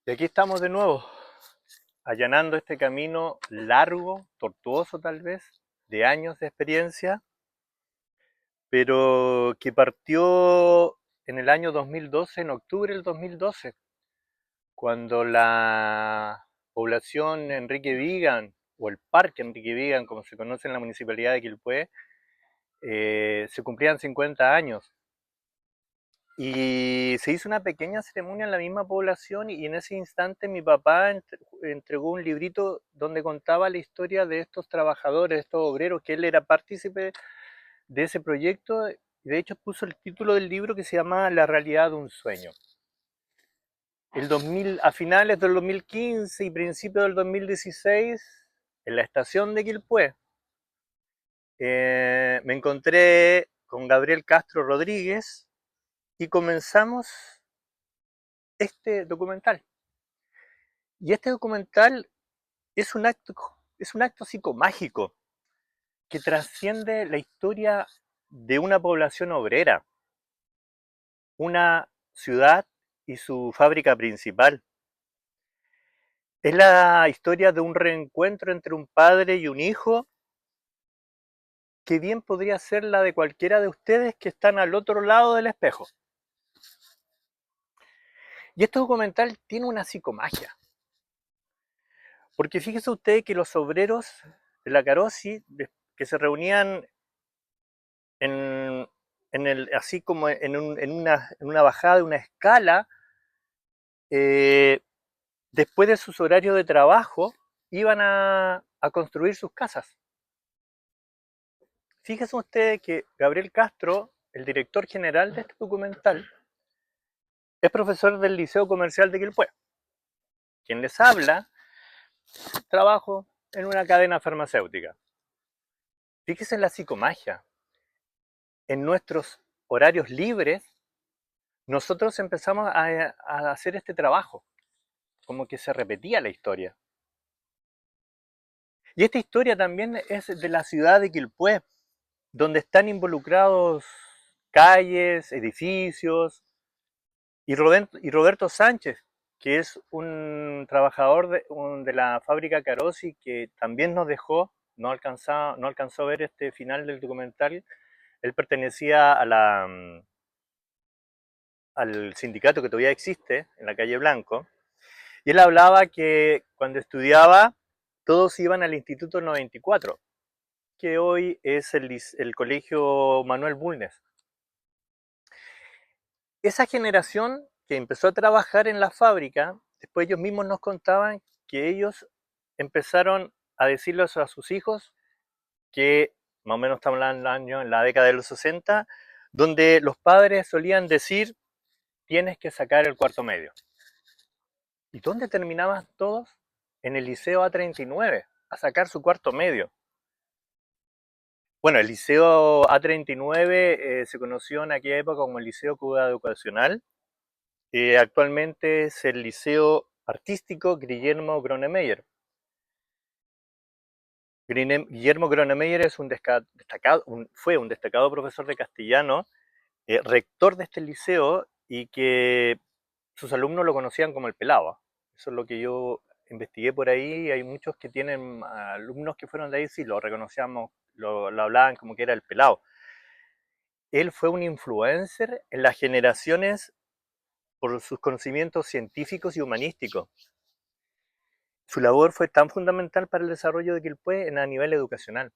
Y aquí estamos de nuevo, allanando este camino largo, tortuoso tal vez, de años de experiencia, pero que partió en el año 2012, en octubre del 2012, cuando la población Enrique Vigan, o el Parque Enrique Vigan, como se conoce en la municipalidad de Quilpué, se cumplían 50 años. Y se hizo una pequeña ceremonia en la misma población y en ese instante mi papá entregó un librito donde contaba la historia de estos trabajadores, estos obreros, que él era partícipe de ese proyecto y de hecho puso el título del libro que se llama La realidad de un sueño. A finales del 2015 y principios del 2016, en la estación de Quilpué, me encontré con Gabriel Castro Rodríguez y comenzamos este documental. Y este documental es un acto psicomágico que trasciende la historia de una población obrera, una ciudad y su fábrica principal. Es la historia de un reencuentro entre un padre y un hijo que bien podría ser la de cualquiera de ustedes que están al otro lado del espejo. Y este documental tiene una psicomagia, porque fíjese usted que los obreros de la Carosi, que se reunían en, así como en una bajada de una escala, eh, después de sus horarios de trabajo, iban a construir sus casas. Fíjese usted que Gabriel Castro, el director general de este documental, es profesor del Liceo Comercial de Quilpué. Quien les habla, trabajo en una cadena farmacéutica. Fíjese en la psicomagia. En nuestros horarios libres, nosotros empezamos a hacer este trabajo, como que se repetía la historia. Y esta historia también es de la ciudad de Quilpué, donde están involucrados calles, edificios, y Roberto Sánchez, que es un trabajador de la fábrica Carosi que también nos dejó, no alcanzó a ver este final del documental. Él pertenecía al sindicato que todavía existe en la calle Blanco, y él hablaba que cuando estudiaba todos iban al Instituto 94, que hoy es el Colegio Manuel Bulnes. Esa generación que empezó a trabajar en la fábrica, después ellos mismos nos contaban que ellos empezaron a decirles a sus hijos que, más o menos estamos hablando en la década de los 60, donde los padres solían decir, tienes que sacar el cuarto medio. ¿Y dónde terminaban todos? En el Liceo A39, a sacar su cuarto medio. Bueno, el Liceo A39 se conoció en aquella época como el Liceo Cuba Educacional. Actualmente es el Liceo Artístico Guillermo Gronemeyer. Guillermo Gronemeyer es fue un destacado profesor de castellano, rector de este liceo y que sus alumnos lo conocían como el pelado. Eso es lo que yo investigué por ahí. Hay muchos que tienen alumnos que fueron de ahí, sí, lo reconocíamos, lo hablaban como que era el pelado. Él fue un influencer en las generaciones por sus conocimientos científicos y humanísticos. Su labor fue tan fundamental para el desarrollo de Quilpué a nivel educacional.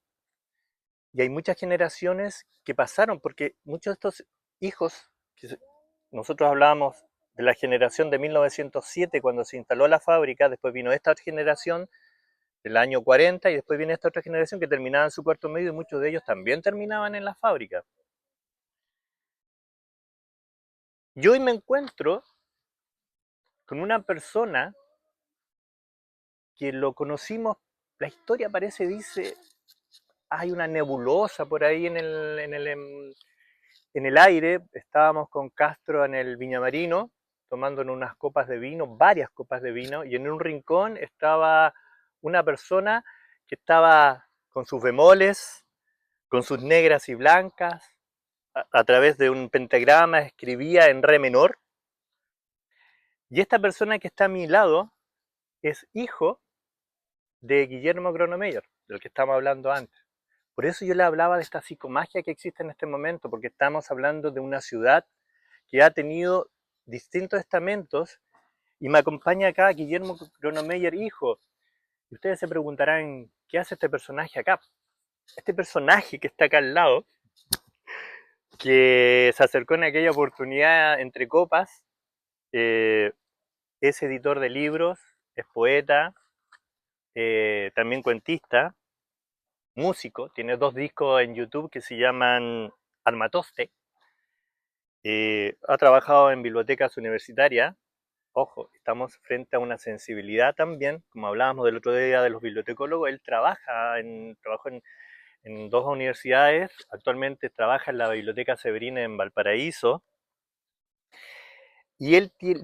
Y hay muchas generaciones que pasaron, porque muchos de estos hijos, que nosotros hablábamos de la generación de 1907 cuando se instaló la fábrica, después vino esta generación del año 40 y después viene esta otra generación que terminaba en su cuarto medio y muchos de ellos también terminaban en la fábrica. Yo hoy me encuentro con una persona que lo conocimos, la historia parece, dice, hay una nebulosa por ahí en el aire. Estábamos con Castro en el Viñamarino, tomándonos unas copas de vino, varias copas de vino, y en un rincón estaba una persona que estaba con sus bemoles, con sus negras y blancas, a través de un pentagrama escribía en re menor, Y esta persona que está a mi lado es hijo de Guillermo Gronemeyer, del que estábamos hablando antes. Por eso yo le hablaba de esta psicomagia que existe en este momento, porque estamos hablando de una ciudad que ha tenido distintos estamentos y me acompaña acá Guillermo Gronemeyer, hijo. Y ustedes se preguntarán, ¿qué hace este personaje acá? Este personaje que está acá al lado, que se acercó en aquella oportunidad entre copas, eh, es editor de libros, es poeta, también cuentista, músico, tiene 2 discos en YouTube que se llaman Armatoste, ha trabajado en bibliotecas universitarias. Ojo, estamos frente a una sensibilidad también, como hablábamos del otro día de los bibliotecólogos, él trabajó en 2 universidades, actualmente trabaja en la Biblioteca Severina en Valparaíso, y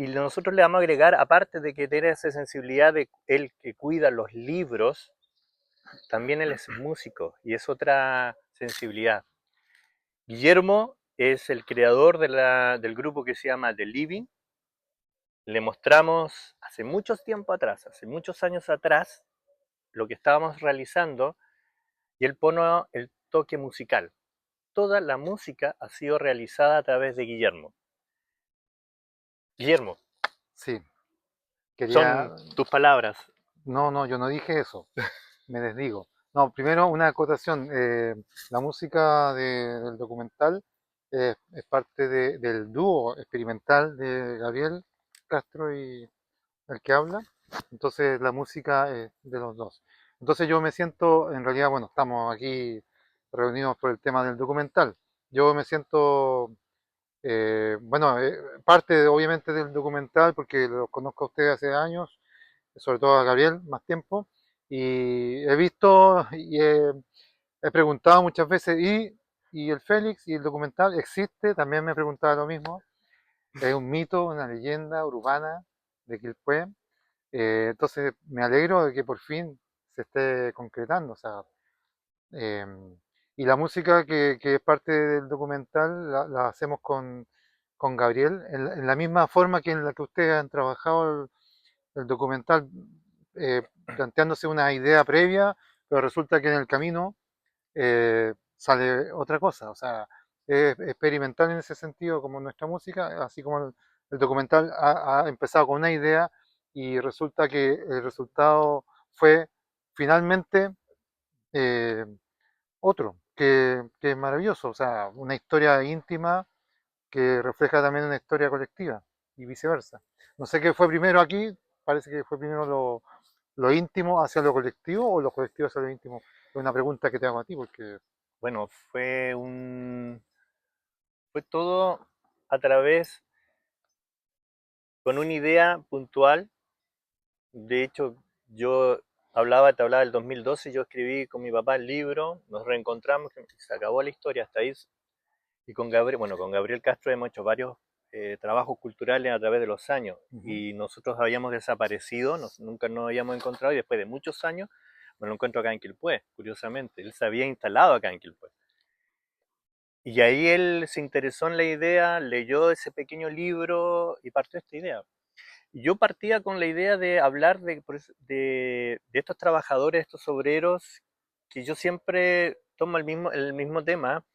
nosotros le vamos a agregar, aparte de que tiene esa sensibilidad de él que cuida los libros, también él es músico, y es otra sensibilidad. Guillermo es el creador del grupo que se llama The Living. Le mostramos hace muchos tiempo atrás, hace muchos años atrás, lo que estábamos realizando y él pone el toque musical. Toda la música ha sido realizada a través de Guillermo. Guillermo, Sí, quería... son tus palabras. No, no, yo no dije eso, me desdigo. No, primero una acotación. La música del documental es parte del dúo experimental de Gabriel Castro y el que habla. Entonces la música es de los dos. Entonces yo me siento, en realidad, bueno, estamos aquí reunidos por el tema del documental. Yo me siento, bueno, obviamente del documental porque lo conozco a usted hace años, sobre todo a Gabriel, más tiempo, y he visto y he preguntado muchas veces, y el Félix y el documental existe, también me preguntaba lo mismo, es un mito, una leyenda urbana de Quilpué. Entonces me alegro de que por fin se esté concretando, o sea, eh, y la música que es parte del documental la hacemos con Gabriel, en la misma forma que en la que ustedes han trabajado el documental, planteándose una idea previa, pero resulta que en el camino sale otra cosa, o sea, es experimental en ese sentido como nuestra música, así como el documental ha empezado con una idea y resulta que el resultado fue finalmente eh, otro, que es maravilloso, o sea, una historia íntima que refleja también una historia colectiva y viceversa. No sé qué fue primero aquí, parece que fue primero lo íntimo hacia lo colectivo o lo colectivo hacia lo íntimo. Es una pregunta que te hago a ti, porque... Bueno, fue todo a través, con una idea puntual. De hecho, te hablaba del 2012, yo escribí con mi papá el libro, nos reencontramos, se acabó la historia hasta ahí. Y con Gabriel, bueno, con Gabriel Castro hemos hecho varios trabajos culturales a través de los años. Ujú. Y nosotros habíamos desaparecido, nunca nos habíamos encontrado, y después de muchos años me lo encuentro acá en Quilpué, curiosamente. Él se había instalado acá en Quilpué. Y ahí él se interesó en la idea, leyó ese pequeño libro y partió esta idea. Y yo partía con la idea de hablar de estos trabajadores, estos obreros, que yo siempre tomo el mismo tema,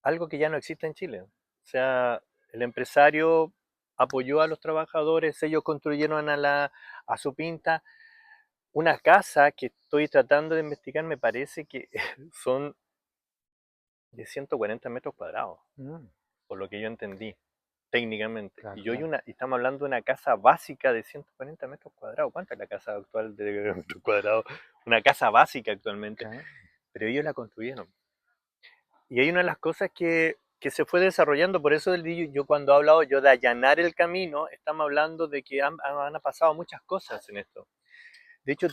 algo que ya no existe en Chile. O sea, el empresario apoyó a los trabajadores, ellos construyeron a su pinta una casa que estoy tratando de investigar, me parece que son de 140 metros cuadrados, Mm, por lo que yo entendí técnicamente. claro, Y claro. estamos hablando de una casa básica de 140 metros cuadrados. ¿Cuánta es la casa actual de metros cuadrados? Una casa básica actualmente, Okay. pero ellos la construyeron. Y hay una de las cosas que se fue desarrollando, por eso yo cuando he hablado yo de allanar el camino, estamos hablando de que han pasado muchas cosas en esto. De hecho,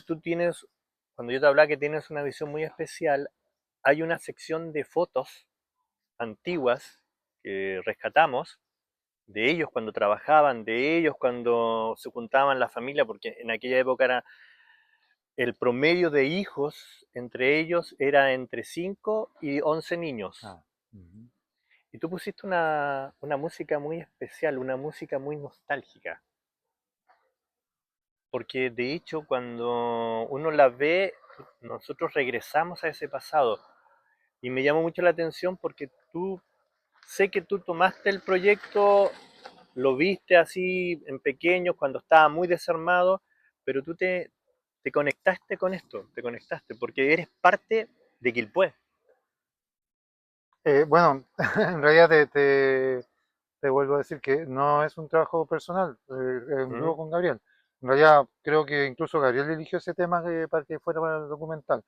cuando yo te hablaba que tienes una visión muy especial, hay una sección de fotos antiguas que rescatamos, de ellos cuando trabajaban, de ellos cuando se juntaban la familia, porque en aquella época el promedio de hijos entre ellos era entre 5 y 11 niños. Ah, ujú. Y tú pusiste una música muy especial, una música muy nostálgica. porque de hecho cuando uno la ve, nosotros regresamos a ese pasado. Y me llamó mucho la atención porque sé que tú tomaste el proyecto, lo viste así en pequeño, cuando estaba muy desarmado, pero te conectaste con esto, te conectaste, porque eres parte de Quilpué. Bueno, en realidad te vuelvo a decir que no es un trabajo personal, es un dúo ¿Mm? con Gabriel. En realidad creo que incluso Gabriel eligió ese tema para que fuera para el documental.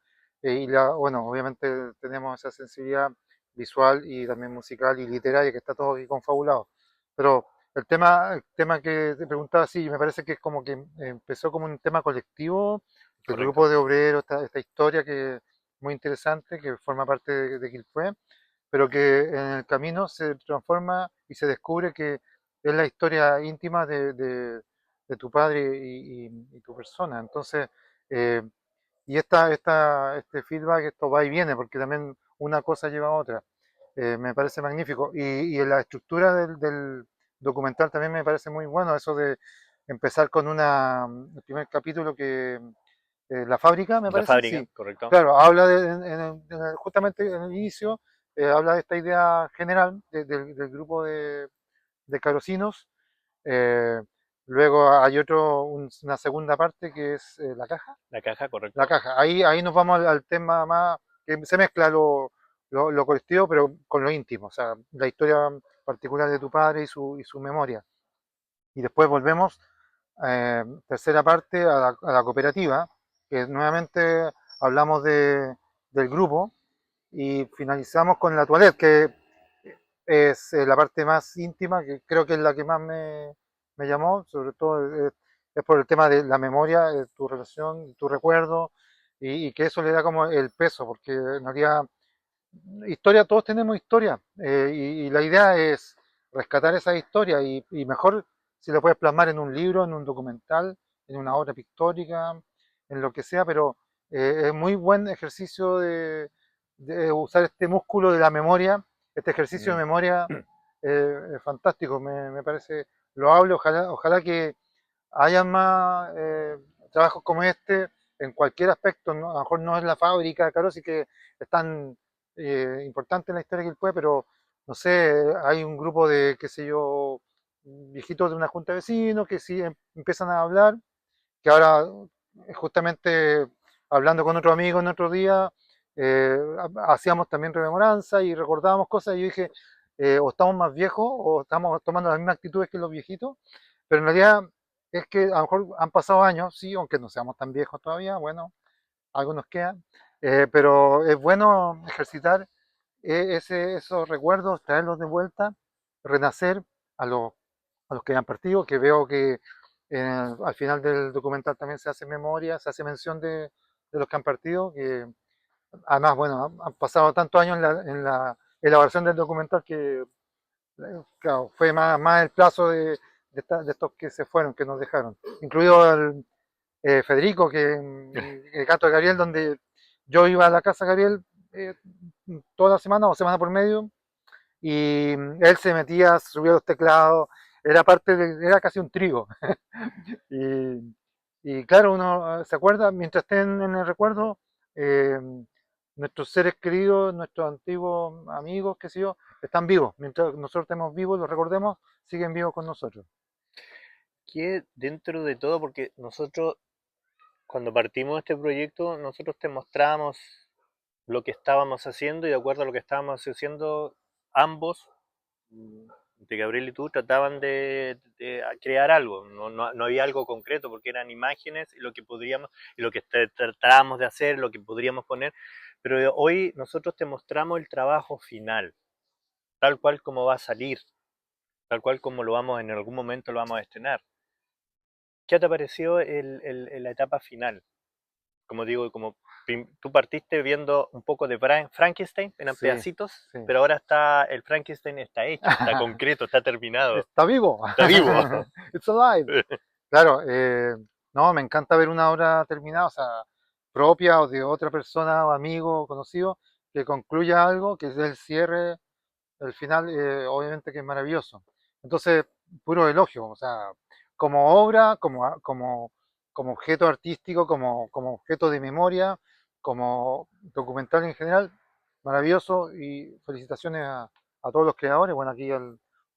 Bueno, obviamente tenemos esa sensibilidad visual y también musical y literaria que está todo aquí confabulado. Pero el tema que te preguntaba, sí, me parece que es como que empezó como un tema colectivo, el Correcto. grupo de obreros, esta historia que es muy interesante, que forma parte de Quilpué, pero que en el camino se transforma y se descubre que es la historia íntima de tu padre y tu persona. Entonces, eh, y este feedback, esto va y viene, porque también una cosa lleva a otra. Me parece magnífico. Y en la estructura del documental también me parece muy bueno, eso de empezar con el primer capítulo que la fábrica, me La parece, fábrica, sí. correcto. Claro, habla justamente en el inicio, habla de esta idea general del grupo de carocinos. eh, Luego hay una segunda parte que es la caja. La caja, La correcto. caja. Ahí nos vamos al tema más, que se mezcla lo colectivo, pero con lo íntimo, o sea, la historia particular de tu padre y su memoria. Y después volvemos, tercera parte, a la cooperativa, que nuevamente hablamos del grupo y finalizamos con la toilette, que es la parte más íntima, que creo que es la que más me llamó, sobre todo es por el tema de la memoria, tu relación, tu recuerdo, y que eso le da como el peso, porque en realidad historia, todos tenemos historia, y la idea es rescatar esa historia y mejor si lo puedes plasmar en un libro, en un documental, en una obra pictórica, en lo que sea, pero es muy buen ejercicio de usar este músculo de la memoria, este ejercicio de Mm. memoria es fantástico, me parece loable, ojalá que haya más trabajos como este en cualquier aspecto, ¿no? A lo mejor no es la fábrica, claro, sí que están importante en la historia que él fue, pero no sé, hay un grupo de, qué sé yo, viejitos de una junta de vecinos que sí empiezan a hablar, que ahora justamente hablando con otro amigo en otro día, hacíamos también rememoranza y recordábamos cosas y yo dije, o estamos más viejos o estamos tomando las mismas actitudes que los viejitos, pero en realidad es que a lo mejor han pasado años, sí, aunque no seamos tan viejos todavía, bueno, algo nos queda, pero es bueno ejercitar esos recuerdos, traerlos de vuelta, renacer a los, a los que han partido, que veo que al final del documental también se hace memoria, se hace mención de los que han partido, que además, bueno, han pasado tantos años en la elaboración del documental que, claro, fue más el plazo de estos que se fueron, que nos dejaron, incluido Federico, que el gato de Gabriel, donde yo iba a la casa de Gabriel eh, toda la semana o semana por medio, y él se metía, subía los teclados, era casi un trigo. Y, y claro, uno se acuerda, mientras estén en el recuerdo, eh, nuestros seres queridos, nuestros antiguos amigos, qué sé yo, están vivos. Mientras nosotros estemos vivos, los recordemos, siguen vivos con nosotros. Que dentro de todo, porque nosotros, cuando partimos de este proyecto, nosotros te mostramos lo que estábamos haciendo y de acuerdo a lo que estábamos haciendo, ambos, mm, de Gabriel y tú, trataban de crear algo. No había algo concreto porque eran imágenes y lo que podríamos, y lo que tratábamos de hacer, lo que podríamos poner. Pero hoy nosotros te mostramos el trabajo final, tal cual como va a salir, tal cual como lo vamos en algún momento lo vamos a estrenar. ¿Qué te pareció la etapa final? Como digo, tú partiste viendo un poco de Frankenstein, eran Sí, pedacitos, sí. pero ahora el Frankenstein está hecho, está concreto, está terminado, Está vivo. está vivo. It's alive. Claro, no, me encanta ver una obra terminada, o sea, propia o de otra persona o amigo o conocido, que concluya algo, que es el cierre, el final, obviamente que es maravilloso. Entonces, puro elogio, o sea, como obra, como como objeto artístico, como objeto de memoria, como documental en general, maravilloso y felicitaciones a todos los creadores. Bueno, aquí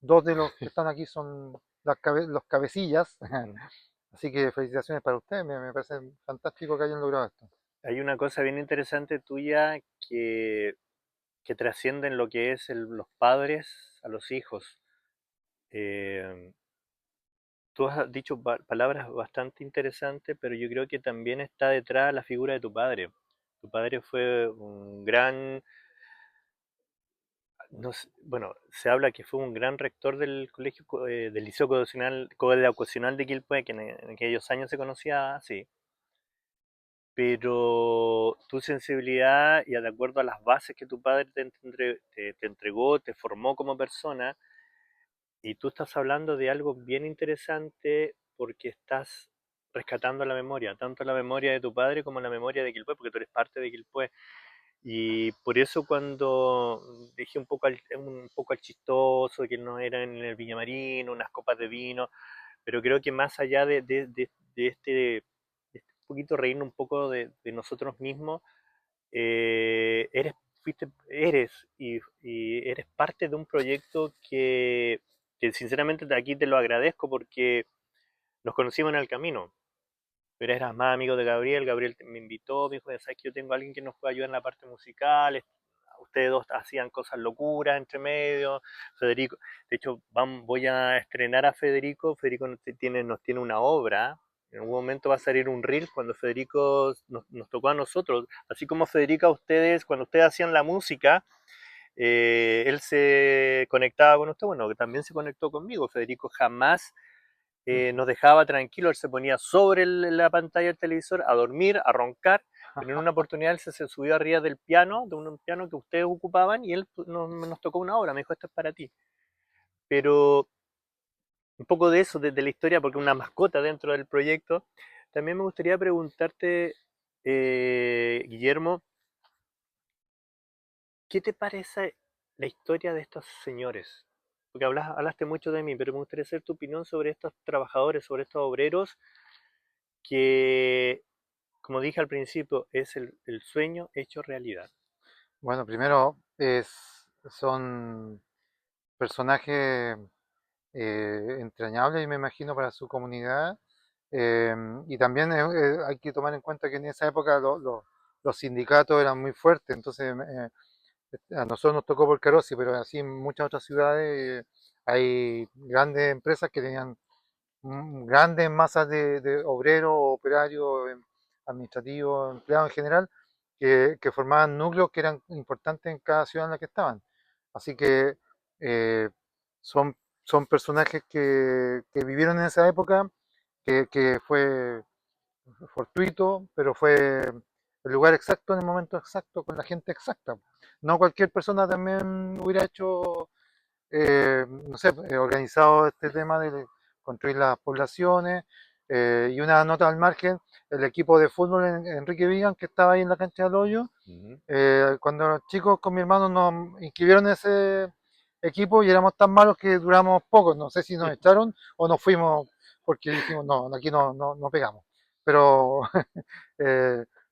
dos de los que están aquí son los cabecillas, así que felicitaciones para ustedes, me parece fantástico que hayan logrado esto. Hay una cosa bien interesante tuya que trasciende en lo que es los padres a los hijos. Eh, Tú has dicho palabras bastante interesantes, pero yo creo que también está detrás la figura de tu padre. Tu padre fue un gran, no sé, bueno, se habla que fue un gran rector del colegio, del Liceo Coeducacional de Quilpué, que en aquellos años se conocía así. Pero tu sensibilidad y de acuerdo a las bases que tu padre te entregó, te formó como persona, y tú estás hablando de algo bien interesante porque estás rescatando la memoria, tanto la memoria de tu padre como la memoria de Quilpué, porque tú eres parte de Quilpué. Y por eso cuando dije un poco al chistoso, que no era en el Viñamarino, unas copas de vino, pero creo que más allá de este poquito reírnos un poco de nosotros mismos, eres y eres parte de un proyecto que sinceramente aquí te lo agradezco porque nos conocimos en el camino, pero eras más amigo de Gabriel. Gabriel me invitó, me dijo, sabes que yo tengo a alguien que nos puede ayudar en la parte musical, ustedes dos hacían cosas locuras entre medio, Federico, de hecho voy a estrenar a Federico. Federico nos tiene una obra, en algún momento va a salir un reel cuando Federico nos tocó a nosotros, así como Federico a ustedes, cuando ustedes hacían la música, él se conectaba con usted, bueno, que también se conectó conmigo. Federico jamás nos dejaba tranquilo, él se ponía sobre la pantalla del televisor a dormir, a roncar, pero en una oportunidad él se subió arriba del piano, de un piano que ustedes ocupaban, y él nos tocó una obra, me dijo, esto es para ti. Pero un poco de eso, de la historia, porque una mascota dentro del proyecto, también me gustaría preguntarte, Guillermo, ¿qué te parece la historia de estos señores? Porque hablaste mucho de mí, pero me gustaría saber tu opinión sobre estos trabajadores, sobre estos obreros que, como dije al principio, es el sueño hecho realidad. Bueno, primero son personajes entrañables, me imagino, para su comunidad. Y también hay que tomar en cuenta que en esa época los sindicatos eran muy fuertes, entonces a nosotros nos tocó por Carosi, pero así en muchas otras ciudades hay grandes empresas que tenían grandes masas de obreros, operarios, administrativos, empleados en general, que formaban núcleos que eran importantes en cada ciudad en la que estaban. Así que eh, son, son personajes que vivieron en esa época, que fue fortuito, pero fue el lugar exacto en el momento exacto, con la gente exacta. No cualquier persona también hubiera hecho no sé, organizado este tema de construir las poblaciones. Y una nota al margen, el equipo de fútbol en Enrique Vigan, que estaba ahí en la cancha del hoyo, Ujú. cuando los chicos con mi hermano nos inscribieron en ese equipo y éramos tan malos que duramos poco, no sé si nos echaron o nos fuimos porque dijimos, no, aquí no pegamos. Pero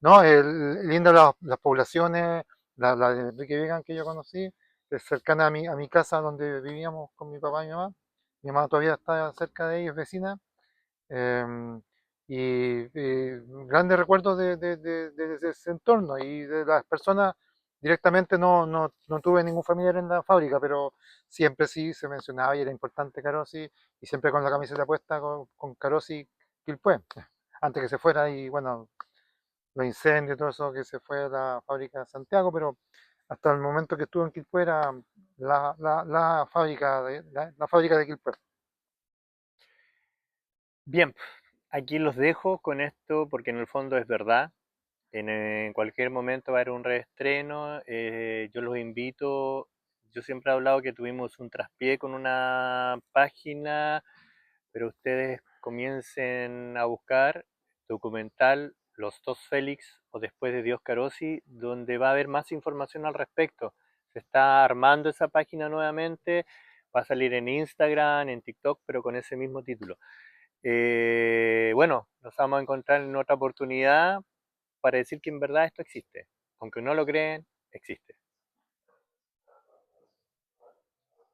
no, linda las poblaciones, la de Enrique Vigan que yo conocí, es cercana a mi casa donde vivíamos con mi papá y mi mamá. Mi mamá todavía está cerca de ellos, vecina. em, y grandes recuerdos de ese entorno y de las personas. Directamente no tuve ningún familiar en la fábrica, pero siempre sí se mencionaba y era importante Carosi, y siempre con la camiseta puesta con Carosi Quilpué, antes que se fuera y bueno, los incendios y todo eso que se fue a la fábrica de Santiago, pero hasta el momento que estuvo en Quilpué era la fábrica de Quilpué. Bien, aquí los dejo con esto porque en el fondo es verdad. En cualquier momento va a haber un reestreno. Yo los invito. Yo siempre he hablado que tuvimos un traspié con una página, pero ustedes comiencen a buscar documental Los Dos Félix o Después de Dios Carosi, donde va a haber más información al respecto. Se está armando esa página nuevamente, va a salir en Instagram, en TikTok, pero con ese mismo título. Bueno, nos vamos a encontrar en otra oportunidad para decir que en verdad esto existe. Aunque no lo creen, existe.